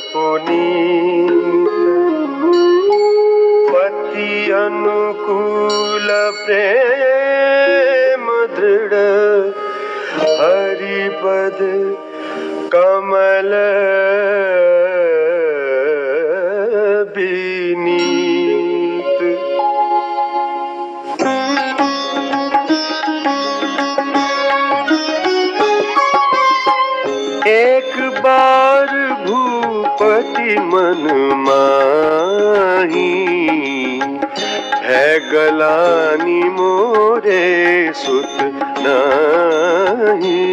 पुनीत पति अनुकूल प्रेम दृढ़ हरिपद कमल विनीत। एक बार भूपति मन माही है गलानी मोरे सुत नाही।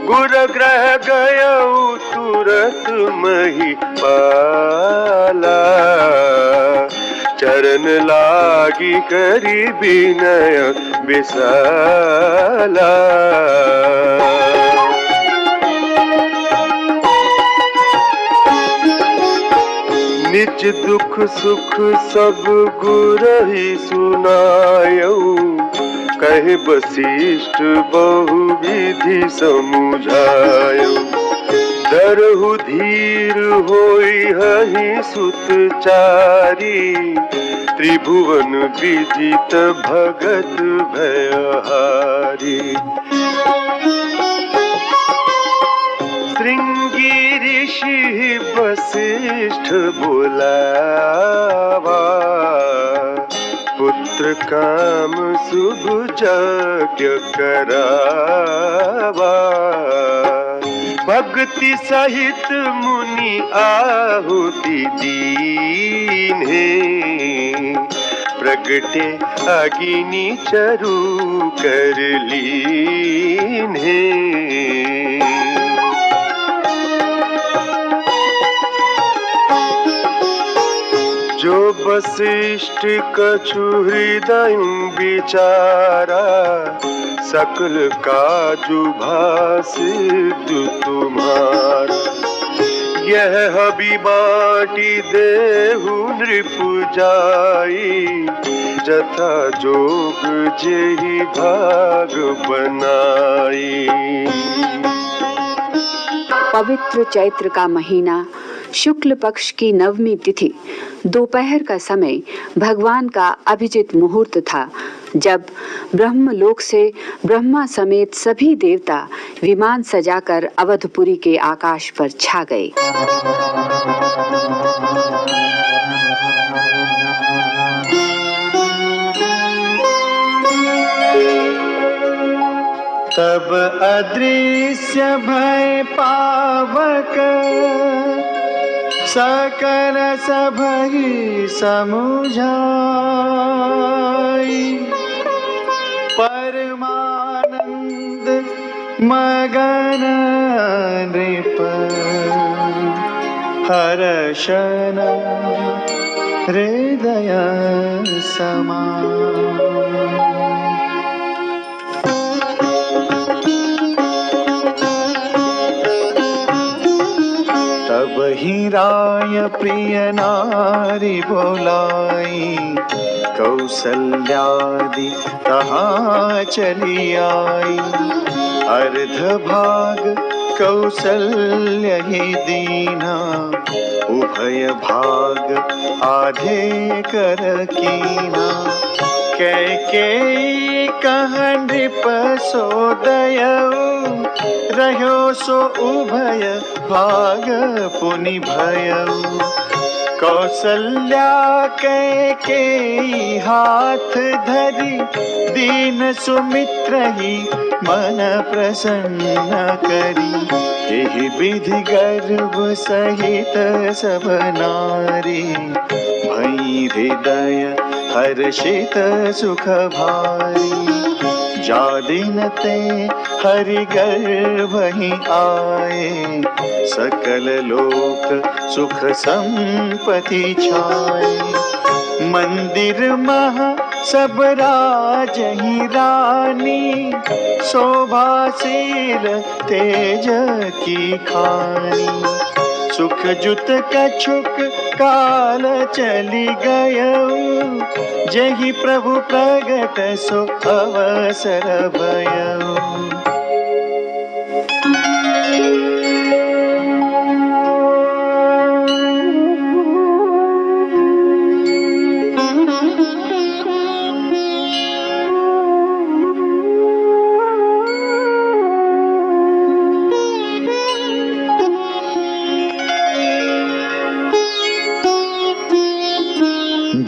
गुर ग्रह गयऊ तुरत महिपाला चरण लागी करी विनय विशाला। निज दुख सुख सब गुरहि सुनायऊ कहे वशिष्ठ बहुविधि समुझायऊ। दरहु धीर होई हहि सुतचारी त्रिभुवन विजित भगत भयहारी। श्रृंगी ऋषि वशिष्ठ बुलावा पुत्र काम शुभ यज्ञ करावा। भक्ति सहित मुनि आहुति दीन्हे प्रगटे अग्नि चरु कर लीन्हे। जो वशिष्ठ कछु हृदय विचारा सकल काजु भासिद्ध तुम्हारा। यह हबि बाटी देहु नृप जाई जथा जोग जेहि भाग बनाई। पवित्र चैत्र का महीना शुक्ल पक्ष की नवमी तिथि दोपहर का समय भगवान का अभिजित मुहूर्त था, जब ब्रह्मलोक से ब्रह्मा समेत सभी देवता विमान सजाकर अवधपुरी के आकाश पर छा गए। तब अदृश्य भय पावक सकल सभहि समुझाई। परमानंद मगन नृप हर्षन हृदय समाई। तब ही राय प्रिय नारी बोलाई कौसल्यादि तहाँ चली आई। अर्ध भाग कौसल्य ही दीना उभय भाग आधे कर कीना। कैकेयी कह नृप सोदयऊ रह्यो सो उभय भाग पुनि भयऊ। कौसल्या कैकेयी हाथ धरी दीन सुमित्र ही मन प्रसन्न करी। एहि विधि गर्भ सहित सब नारी भई हृदय हर्षित सुख भारी। जा दिन ते हरि गर्भ ही आए सकल लोक सुख संपत्ति छाए। मंदिर महा सब राज ही रानी शोभाशील तेज की खानी। सुख जुत कछुक काल चली गयऊ जहि प्रभु प्रगट सो अवसर भयऊ।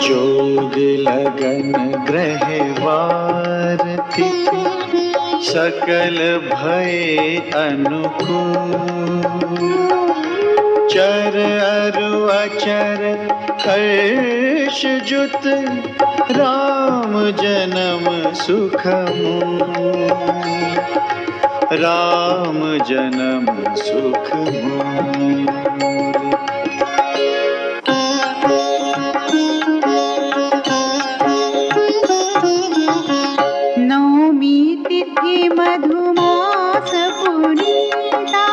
जोग लगन ग्रहवार तिथि सकल भय अनुकूल। चर अरु अचर हर्ष जुत राम जन्म सुख मूल। राम जन्म सुख मूल। नवमी तिथि मधुमास पुनीता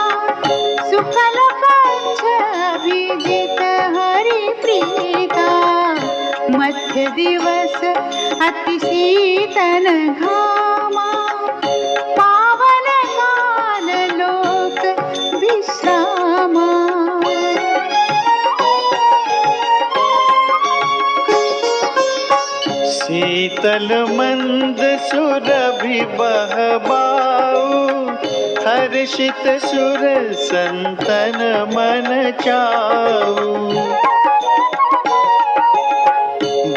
शुक्ल पक्ष अभिजित हरि प्रीता। मध्य दिवस अति शीतल घामा पावन काल लोक विश्रामा। शीतल मंद सुरभि बहबाऊ हर्षित सुर संतन मन चाऊ।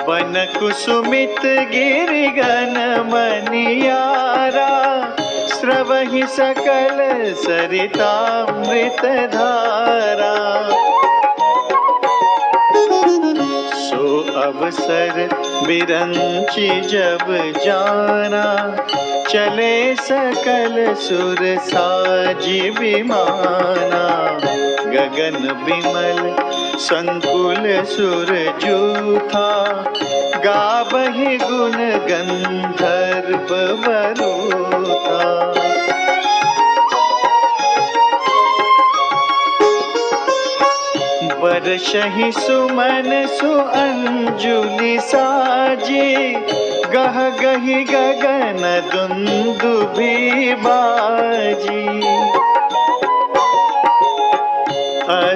वन कुसुमित गिरिगन मनियारा स्रवहि सकल सरितामृत धारा। सो अवसर बिरंची जब जाना चले सकल सुर साजी विमाना। गगन बिमल संकुल सुर जूथा गावहि गुण गंधर्व वरूथा। बरसहि सुमन सुअंजुलि साजे गह गहि गगन दुंदुभि बाजी।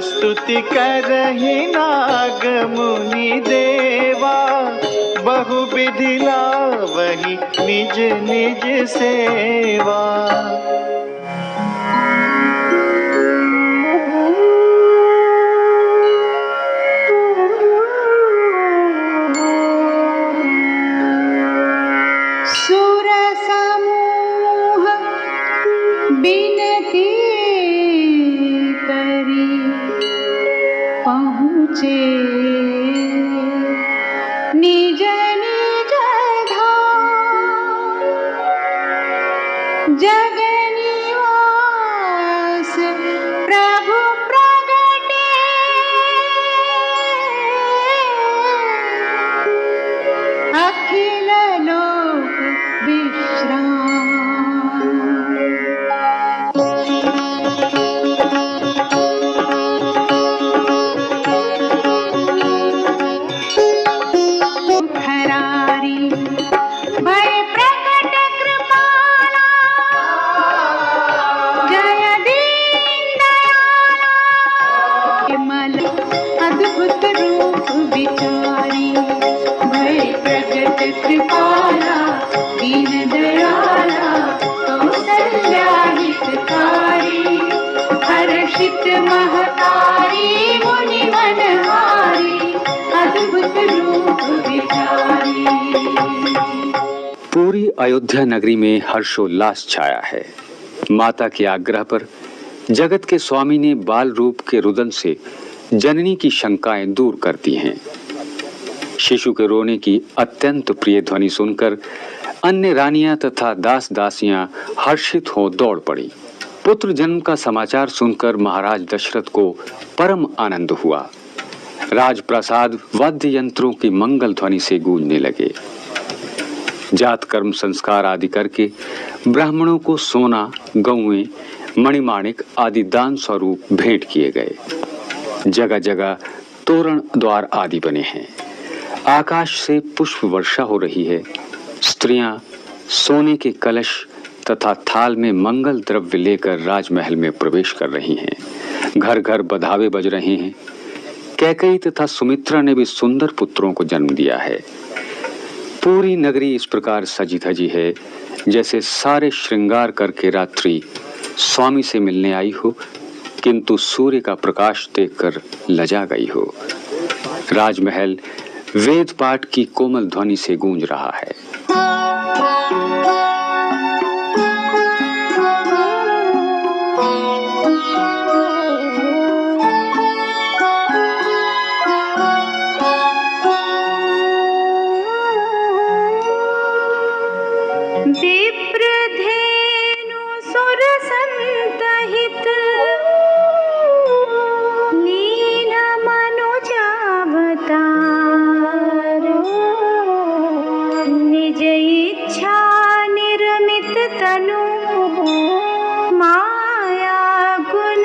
स्तुति करहि नाग मुनि देवा बहु विधि लावहि निज निज सेवा। सुर समूह बिनती करी पहुँचे निज निज धाम। जग निवास प्रभु प्रगटे अखिल लोक विश्राम। खरारी भय प्रकट कृपाला जय दीन दयाला। मल अद्भुत रूप विचारी भय प्रकट कृपाला दीन दयाला। कौसल्या हितकारी हर्षित महतारी मुनि मनहारी अद्भुत रूप विचारी। पूरी अयोध्या नगरी में हर्षोल्लास छाया है। माता के आग्रह पर जगत के स्वामी ने बाल रूप के रुदन से जननी की शंकाएं दूर कर दी हैं। शिशु के रोने की अत्यंत प्रिय ध्वनि सुनकर अन्य रानियां तथा दास दासियां हर्षित हो दौड़ पड़ी। पुत्र जन्म का समाचार सुनकर महाराज दशरथ को परम आनंद हुआ। राजप्रासाद वाद्य यंत्रों की मंगल ध्वनि से गूंजने लगे। जात कर्म संस्कार आदि करके ब्राह्मणों को सोना, गौएं, मणिमाणिक आदि दान स्वरूप भेंट किए गए। जगह जगह तोरण द्वार आदि बने हैं। आकाश से पुष्प वर्षा हो रही है। स्त्रियां सोने के कलश तथा थाल में मंगल द्रव्य लेकर राजमहल में प्रवेश कर रही हैं। घर घर बधावे बज रहे हैं। कैकेयी तथा सुमित्रा ने भी सुंदर पुत्रों को जन्म दिया है। पूरी नगरी इस प्रकार सजी धजी है जैसे सारे श्रृंगार करके रात्रि स्वामी से मिलने आई हो, किंतु सूर्य का प्रकाश देखकर लजा गई हो। राजमहल वेद पाठ की कोमल ध्वनि से गूंज रहा है। विप्रधेनु सुरसंतहित लीन मनुजावतार निज इच्छा निर्मित तनु माया गुण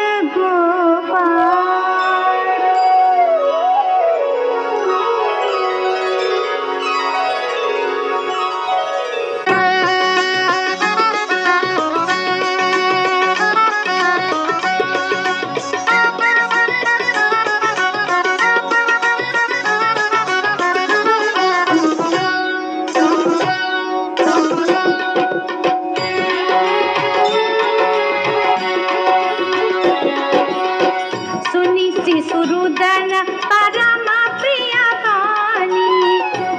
सुरुदन परम प्रिय वाणी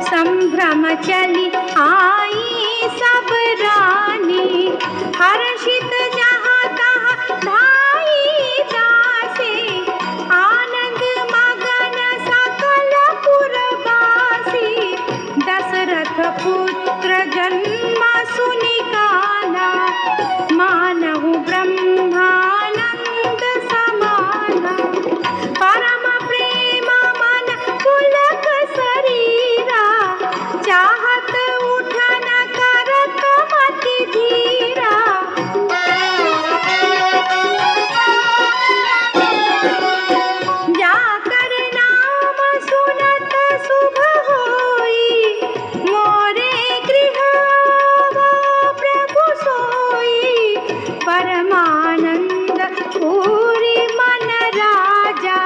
संभ्रम चली आई सब रानी हर्षित जहाँ तहाँ धाई दासे आनंद मगन सकल पुरवासी दशरथ पुत्र जन्म सुनि काना मानहु ब्रह्मानंद समाना परम प्रेम मन पुलक शरीरा चाहत उठन करत मति धीरा जाकर नाम सुनत शुभ होई मोरे गृह वो प्रभु सोई परमानंद पूरी मन राजा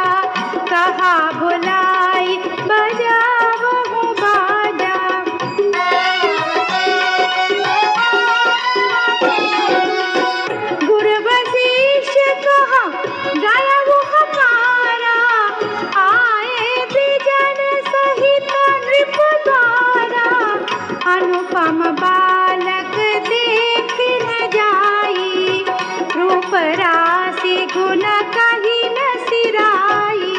कहा बुलाई बजावहु बाजा गुरु वशिष्ठ कहा गयहु हमारा आए द्विजन सहित नृप द्वारा अनुपम बालक देख न जाई रूप राशि गुण कही न सिराई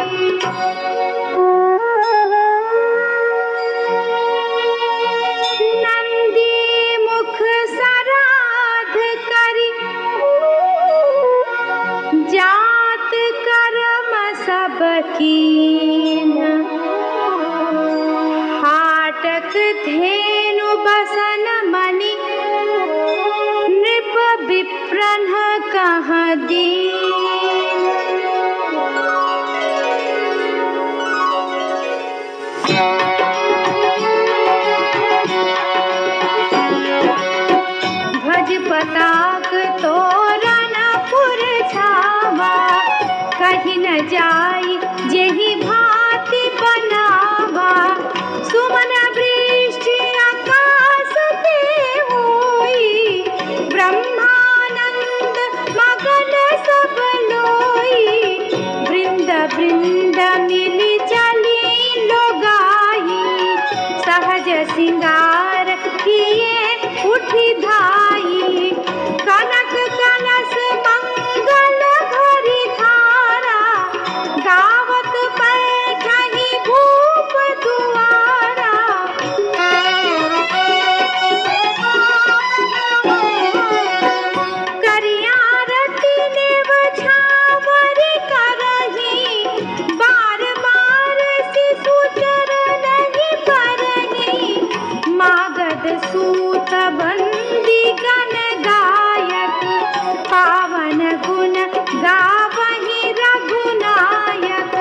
नंदी मुख सराध करी जात कर्म सब कीन हाटक धेनु बसन मणि नृप विप्रन कहाँ दीन ध्वज पताक तोरण पुर छावा कहीं न जाई जेहि भांति बनावा सुमन वृष्टि आकाश ते होई ब्रह्मानंद मगन सब लोई वृंद वृंद मिली चली लोगाई सहज सिंगार किए उठी धाई कनक कलश मंगल भरी धारा गावत बैठहि भूप दुआरा करिया रति देव छावरि करही बार बार शिशु चरणहि परही मागध सूत बंदी गण गायक पावन गुण गावहि रघुनायक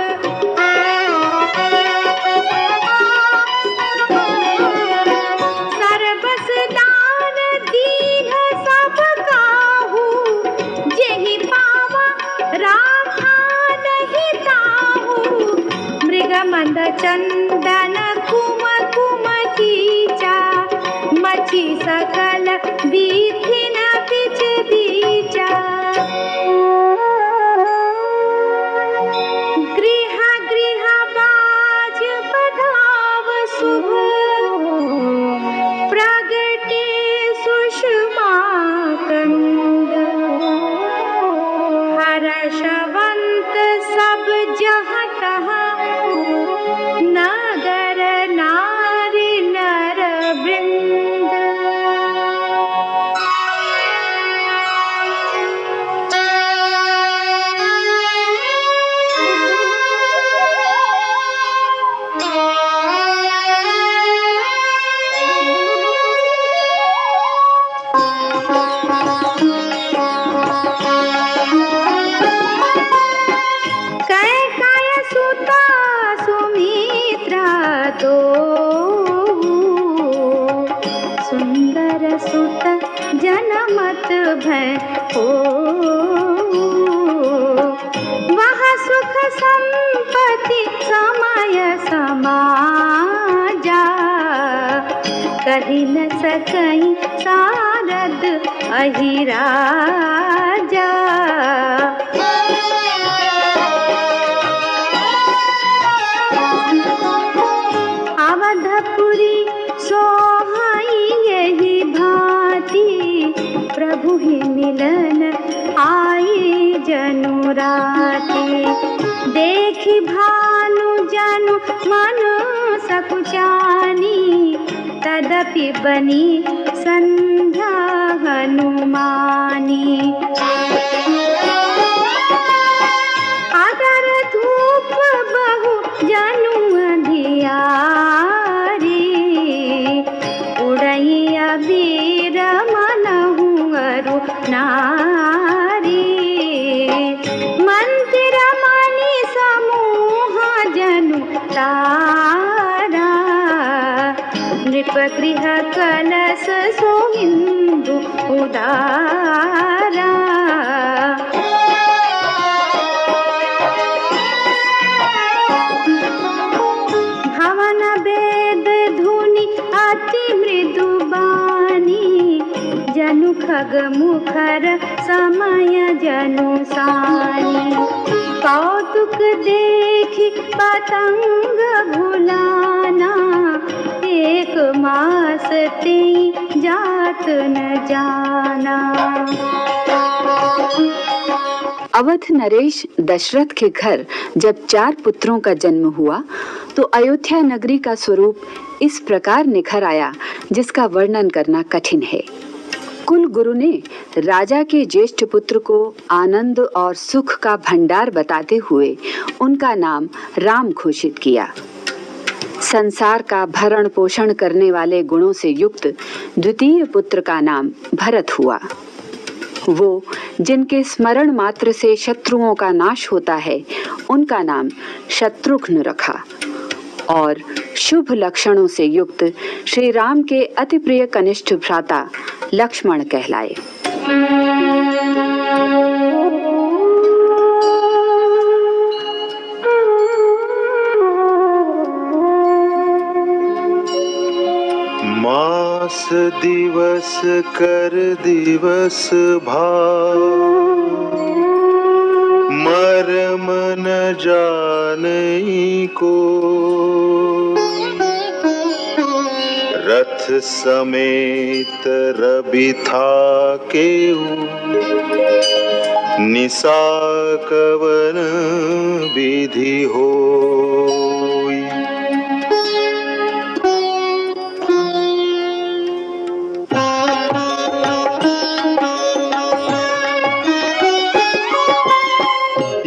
सर्वस दान दीन सब काहू जेहि पावा राखा नहीं ताहू मृग मंद चंदन कुम कुम कीचा मछी सकल बीथि न बिच बीचा गृह गृह बाज बधावत जहाँ तहाँ नगर नारी नर वृंद। जनमत भय हो वह सुख संपत्ति समय समाजा कही न सकई सारद अहिराजा। अवधपुरी सोहाई यही भांति प्रभु ही मिलन आई जनु राती। देखी भानु जनु मन सकुचानी तदपि बनी संध्या हनुमानी। अगर धूप बहु जनु अधियारी उड़ई अबीर मनहु अरु नारी। मंदिर मणि समूह जनु तारा नृप गृह कलश सोहिंदु उदारा। भवन वेद धुनि अति मृदु बानी जनु खग मुखर समय जनु सानी। कौतुक देखी पतंग भुलाना एक मास ते जात न जाना। अवध नरेश दशरथ के घर जब 4 पुत्रों का जन्म हुआ तो अयोध्या नगरी का स्वरूप इस प्रकार निखर आया जिसका वर्णन करना कठिन है। कुल गुरु ने राजा के ज्येष्ठ पुत्र को आनंद और सुख का भंडार बताते हुए उनका नाम राम घोषित किया। संसार का भरण पोषण करने वाले गुणों से युक्त द्वितीय पुत्र का नाम भरत हुआ। वो जिनके स्मरण मात्र से शत्रुओं का नाश होता है उनका नाम शत्रुघ्न रखा और शुभ लक्षणों से युक्त श्री राम के अति प्रिय कनिष्ठ भ्राता लक्ष्मण कहलाए। मास दिवस कर दिवस भाव मर्म न जानई को। रथ समेत रवि था केहू निसा कवन विधि होई।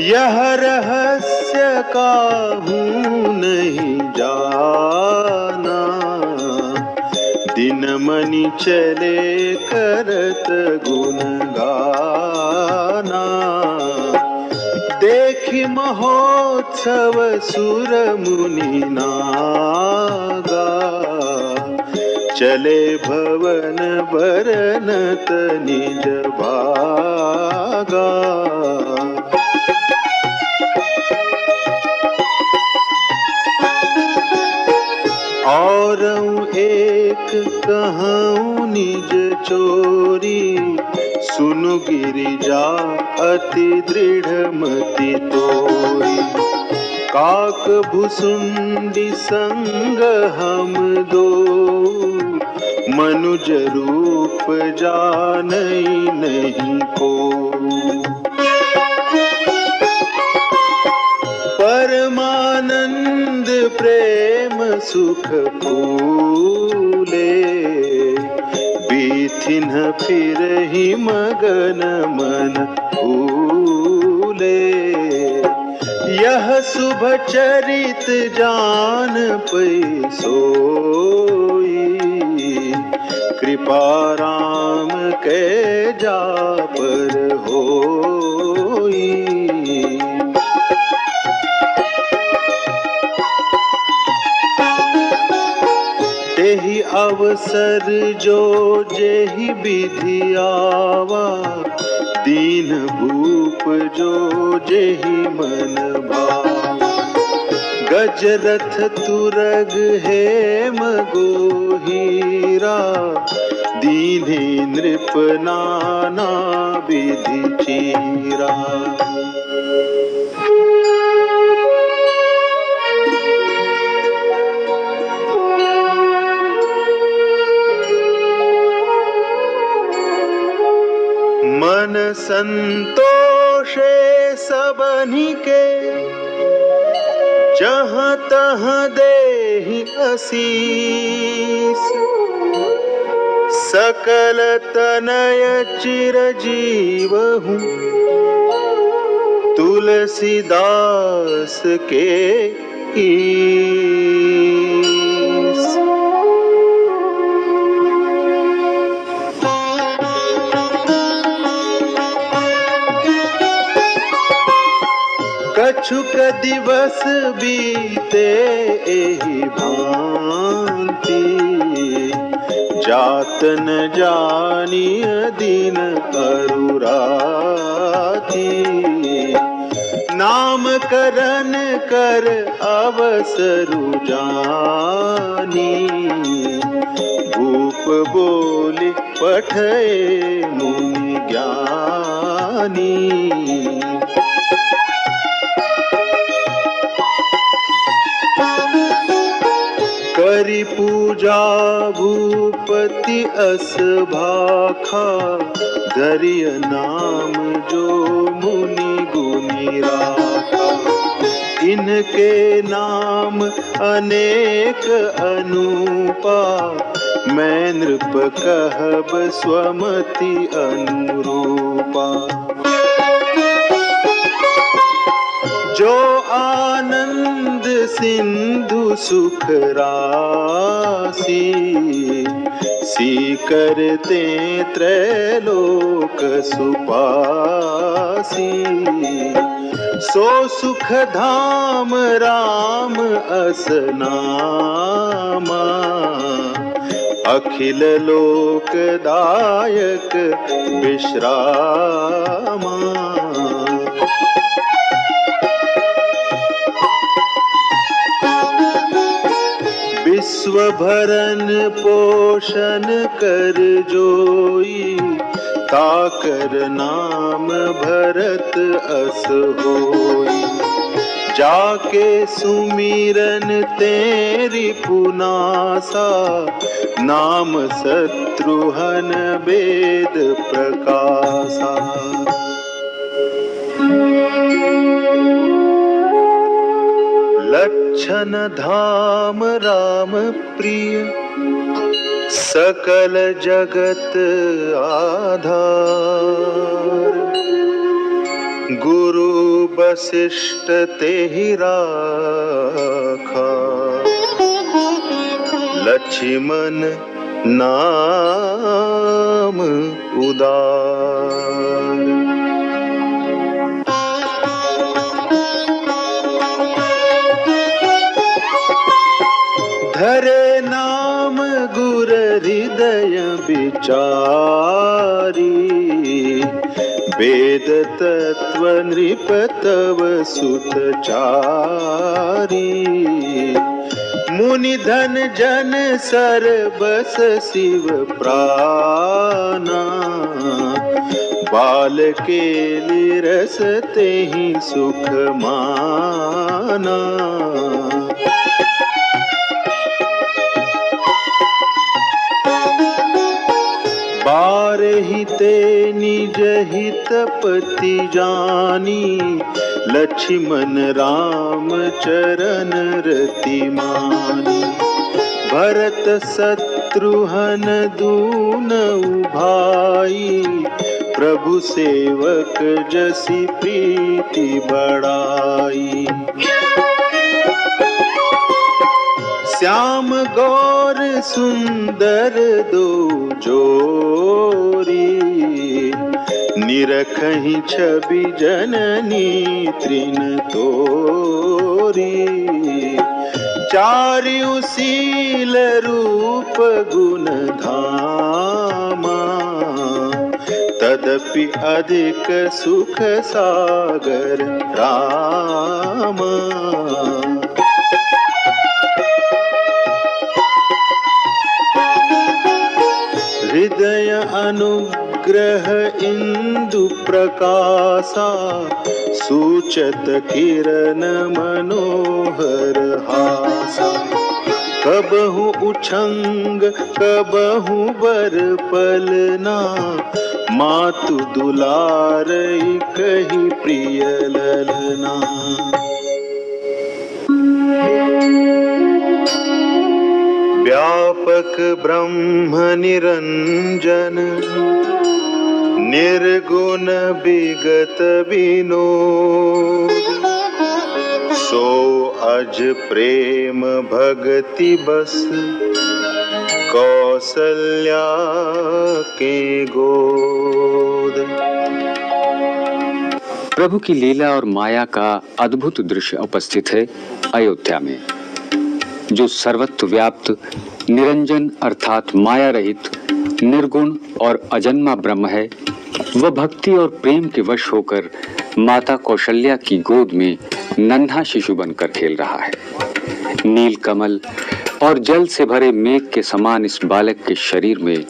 यह रहस्य काहू नहीं जाना दिन मनि चले करत गुण गाना। देखि महोत्सव सुर मुनि नागा चले भवन बरनत निज भागा। और एक कहूँ निज चोरी सुनु गिरिजा अति दृढ़ मति तोरी। काक भुसुंडी संग हम दो मनुज रूप जानई नहीं को। परमानंद प्रेम सुख फूले, बीथिन फिरहि मगन मन भूले। यह शुभ चरित जान पै सोई, कृपा राम के जा पर होई। तेहि अवसर जो जेहि विधि आवा, दीन भूप जो जेहि मन भावा। गजरथ तुरग हेम गोहीरा, दीन्हि नृप नाना विधि चीरा। मन संतोषे सबनि के, जहाँ तहाँ देहि असीस। सकल तनय चिरजीवहु, तुलसीदास के ईस। कछुक दिवस बीते एहि भांति, जात न जानिय दिन अरुराती। नाम करन कर अवसरु जानी, भूप बोली पठे मुनि ज्ञानी। करि पूजा भूपति अस भाखा, धरिय नाम जो मुनि गुनी राखा। इनके नाम अनेक अनूपा, मैं नृप कहब स्वमति अनुरूपा। जो आनंद सिंधु सुख राशि, सीकरते त्रैलोक सुपासी। सो सुख धाम राम अस नामा, अखिल लोक दायक विश्रामा। विश्व भरन पोषण कर जोई, ताकर नाम भरत अस होई। जाके सुमिरन तेरी पुनासा, नाम शत्रुहन वेद प्रकाशा। लक्षण धाम राम प्रिय, सकल जगत आधार। गुरु वशिष्ठ तेहि राखा, लक्ष्मण नाम उदार। धरे नाम गुर हृदय विचारी, वेद तत्व नृप तव सुत चारी। मुनि धन जन सर बस शिव प्राणा, बाल के लिरस तेहि सुख माना। बारहि ते निज हित पति जानी, लक्ष्मण राम चरण रति मानी। भरत शत्रुघ्न दूनऊ भाई, प्रभु सेवक जसी प्रीति बढ़ाई। श्याम गौर सुंदर दो जोरी, निरखहि छवि जननी तृण तोरी। चारु शील रूप गुण धामा, तदपि अधिक सुख सागर रामा। हृदय अनुग्रह इंदु प्रकाशा, सूचत किरण मनोहर हासा। कबहु उछंग कबहु बर पलना, मातु दुलारई कही प्रिय ललना। व्यापक ब्रह्म निरंजन, निर्गुण विगत विनोद। सो अज प्रेम भगति बस, कौसल्या के गोद। प्रभु की लीला और माया का अद्भुत दृश्य उपस्थित है अयोध्या में। जो सर्वत्र व्याप्त निरंजन अर्थात माया रहित निर्गुण और अजन्मा ब्रह्म है, वह भक्ति और प्रेम के वश होकर माता कौशल्या की गोद में नन्हा शिशु बनकर खेल रहा है। नील कमल और जल से भरे मेघ के समान इस बालक के शरीर में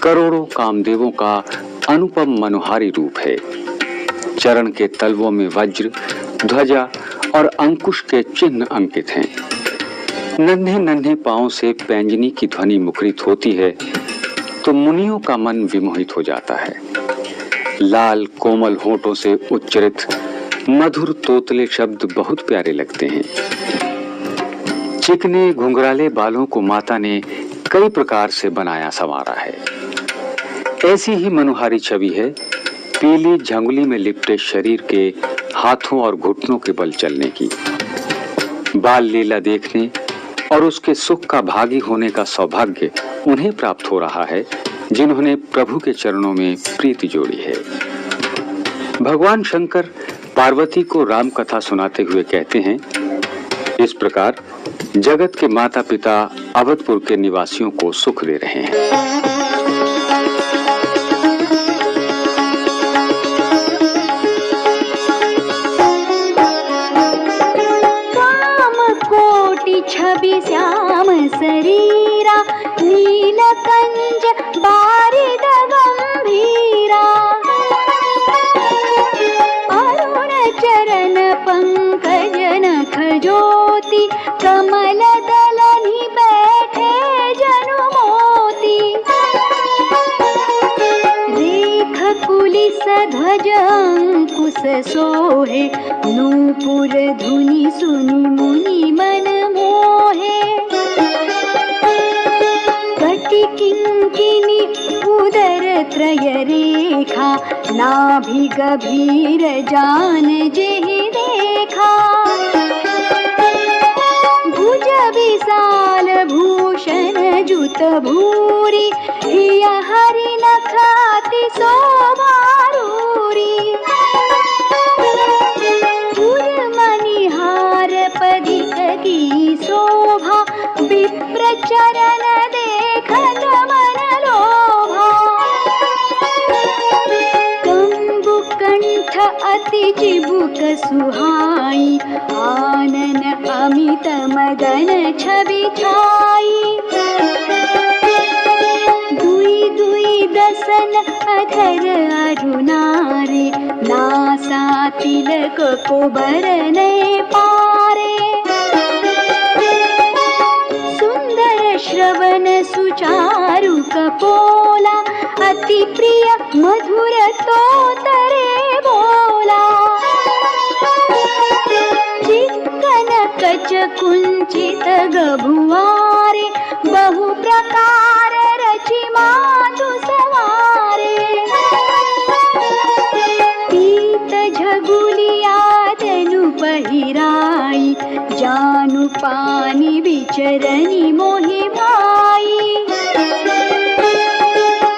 करोड़ों कामदेवों का अनुपम मनोहारी रूप है। चरण के तलवों में वज्र, ध्वजा और अंकुश के चिन्ह अंकित हैं। नन्हे नन्हे पांव से पैंजनी की ध्वनि मुखरित होती है तो मुनियों का मन विमोहित हो जाता है। लाल कोमल होठों से उच्चरित मधुर तोतले शब्द बहुत प्यारे लगते हैं। चिकने घुंघराले बालों को माता ने कई प्रकार से बनाया संवारा है। ऐसी ही मनोहारी छवि है पीली झंगुली में लिपटे शरीर के हाथों और घुटनों के बल चलने की। बाल लीला देखने और उसके सुख का भागी होने का सौभाग्य उन्हें प्राप्त हो रहा है जिन्होंने प्रभु के चरणों में प्रीति जोड़ी है। भगवान शंकर पार्वती को राम कथा सुनाते हुए कहते हैं, इस प्रकार जगत के माता पिता अवधपुर के निवासियों को सुख दे रहे हैं। छवि श्याम शरीरा, नीलकंज बारिद गंभीरा। अरुण चरण पंकज नख ज्योति, कमल दलनि बैठे जनु मोती। रेख कुलिस ध्वज अंकुश सोहे, नूपुर धुनि सुनि मुनि मन मोहे। कटि किंकिनी उदर त्रय रेखा, नाभि गभीर जान जेहि देखा। भुज विशाल भूषण जुत भूरि, हिय हरि नखाति शोभारूरी। मणिहार पदिक की शोभा, विप्र चरण देखत मन लोभा। कंबु कंठ अति चिबुक सुहाई, आनन अमित मदन छवि छाई। दुई दुई दसन अधर अरुणारे, नासा तिलक को बरने पारे। सुंदर श्रवण सुचारु कपोला, अति प्रिय मधुर तोतरे बोला। कच कुंचित गभुआरे, बहु प्रकार रचि मातु सवारे। पीत झगुलिया तनु पहिराई, जानु पानी विचरनी मोहि भाई।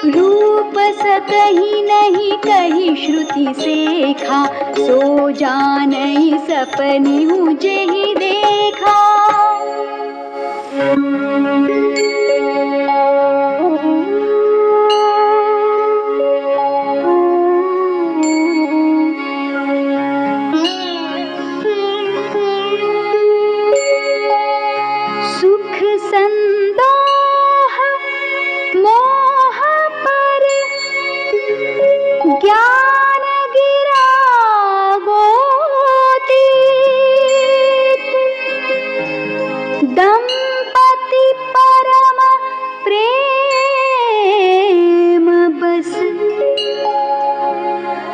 रूप सकहि नहीं कही श्रुति सेखा, सो जानई सपनि हूँ जेहि देखा। सुख संदोह मोह पर, ज्ञान गिरा गोतीत। दंपति परम प्रेम बस,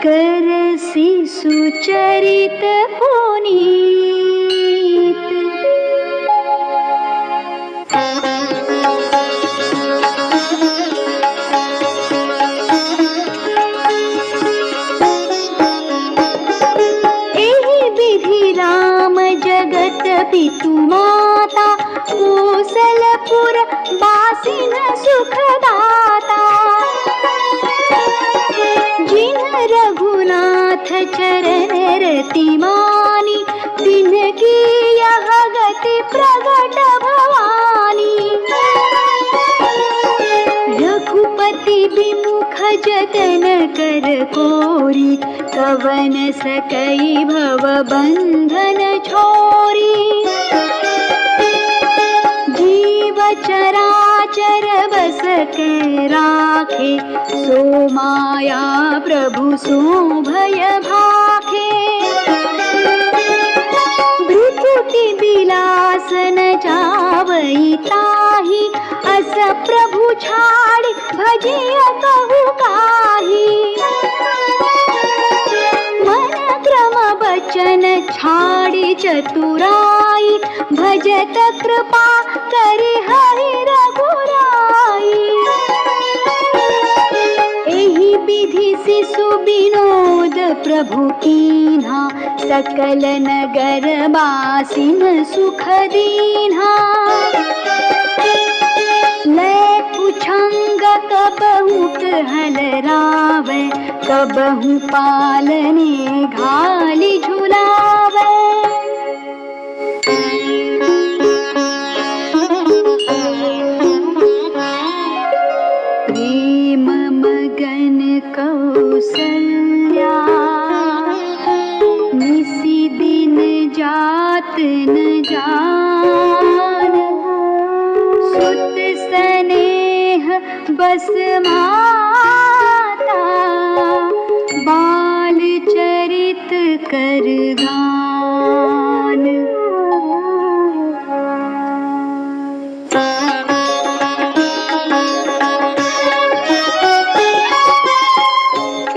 करसि सुचरित पुनीत। जगत पितु माता, कौशलपुर बासिन सुखदाता। जिन रघुनाथ चरण रति मानी, तिनकी यह गति प्रगट भवानी। रघुपति विमुख जतन कर कोरी, कवन सकई भव बंधन छोरी। जीव चराचर बस के राखे, सो माया प्रभु सो भय भाखे। भृकुटि बिलास न जावई ताहि, अस प्रभु छाड़ि भजिय कहु काहि। मन क्रम बचन छाड़ि चतुराई, भजत कृपा करि हरि रघुराई। एहि विधि शिशु विनोद प्रभु कीन्हा, सकल नगर बासिन सुख दीन्हा। लै पुछंग कबहु कहलरावै, कबहु पालने घाली झुलावै। प्रेम मगन कौसल्या, निसी दिन जात न जान। सुत स्नेह बस माता, बाल चरित कर गान।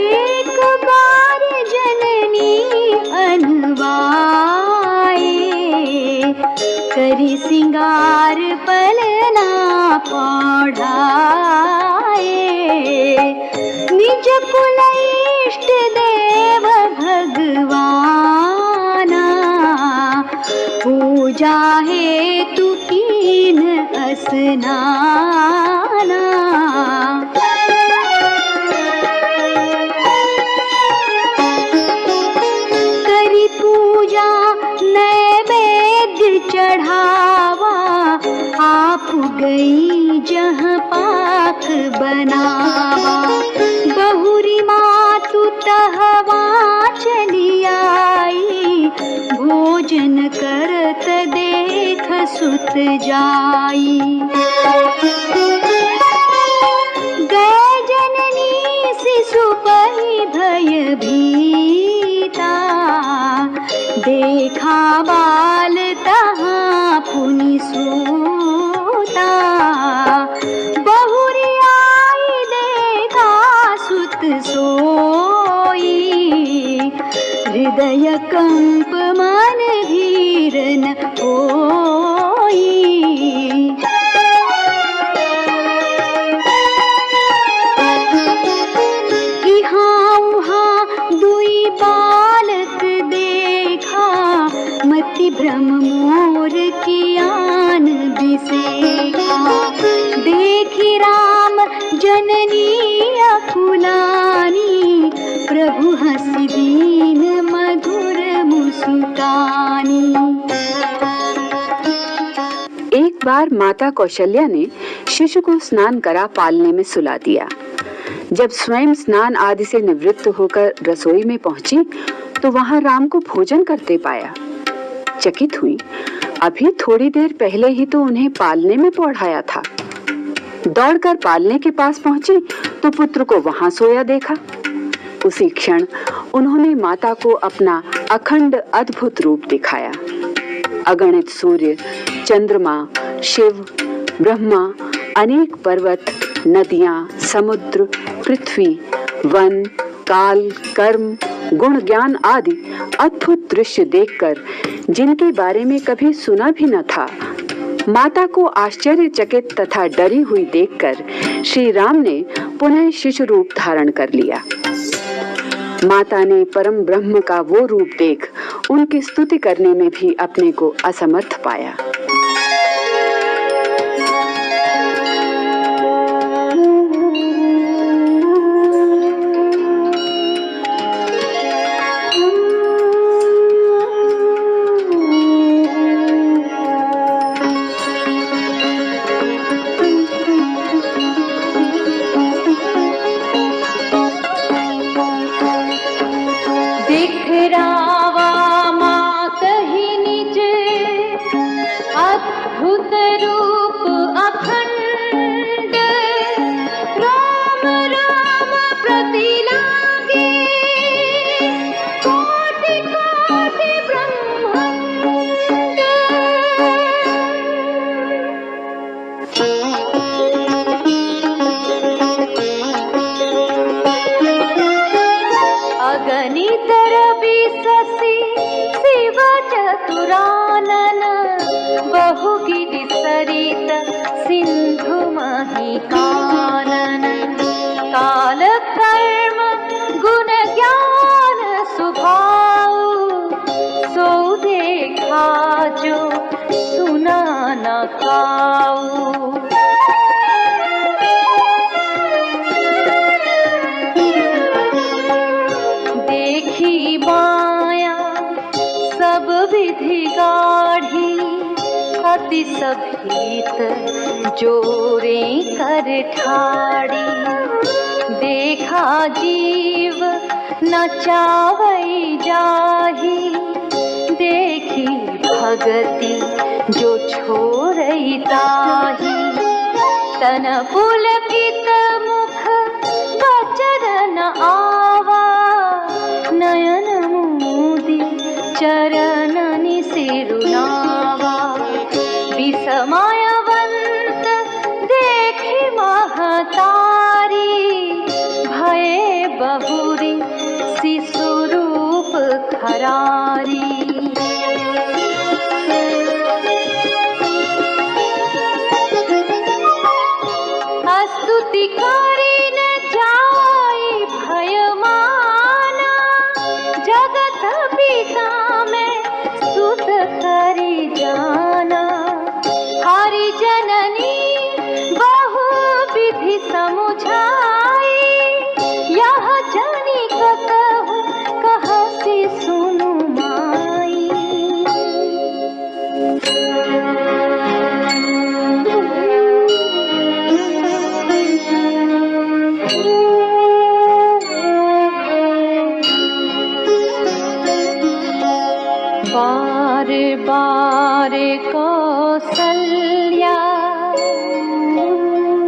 एक बार जननी अनवाए, करी सिंगार पलना पढ़ाए। निज कुल इष्ट देव भगवाना, पूजा हेतु कीन स्नाना। करी पूजा नैवेद्य चढ़ावा, आप गई जहाँ पाक बनावा। बहुरी मातु तहवा चली आई, भोजन करत देख सुत जाई। गए जननी शिशु पहि भय भीता, देखा बाल तहाँ पुनि सूता। बहुरी आई देखा सुत सोई, हृदय कंप मन धीर न मोर की आन बिसेखा, देखी राम जननी अकुलानी, प्रभु हंसी दीन मधुर मुस्कानी। एक बार माता कौशल्या ने शिशु को स्नान करा पालने में सुला दिया। जब स्वयं स्नान आदि से निवृत्त होकर रसोई में पहुंची तो वहां राम को भोजन करते पाया। चकित हुई, अभी थोड़ी देर पहले ही तो उन्हें पालने में पौढ़ाया था। दौड़कर पालने के पास पहुंची तो पुत्र को वहां सोया देखा। उसी क्षण उन्होंने माता को अपना अखंड अद्भुत रूप दिखाया। अगणित सूर्य, चंद्रमा, शिव, ब्रह्मा, अनेक पर्वत, नदियां, समुद्र, पृथ्वी, वन, काल, कर्म, गुण, ज्ञान आदि अद्भुत दृश्य देखकर जिनके बारे में कभी सुना भी न था, माता को आश्चर्यचकित तथा डरी हुई देखकर श्री राम ने पुनः शिशु रूप धारण कर लिया। माता ने परम ब्रह्म का वो रूप देख उनकी स्तुति करने में भी अपने को असमर्थ पाया। देखी माया सब विधि गाढ़ी, अति सभीत जोरे कर ठाड़ी। देखा जीव नचावई जाही, देखी भगति जो छोड़ई ताही। तन पुलकित मुख बचर न आवा, नयन मूदी चरणनि सिरुनावा। विस्मयवंत देखी महतारी, भये बहुरी शिशु रूप खरारी। स्तुति करी न जाई भय माना, जगत पिता में सुत करी जाना। हरि जननी बहु विधि समुझाई, यह जानी कहूँ कहसी सुनु माई। बार बार कौसल्या,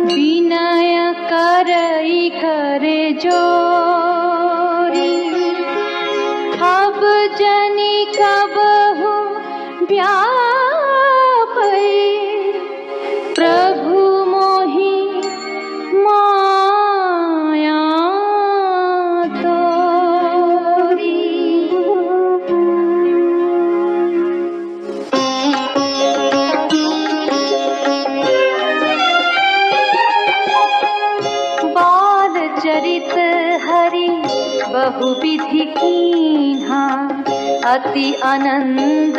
विनय करई कर जोरी। अब जनी कबहु व्यापई, प्रभु मोहि माया तोरी। चरित हरि बहुविधि कीन्हा, अति आनंद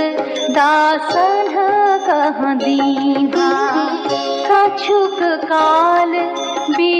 दासन कहाँ दीवा कछुक काल बी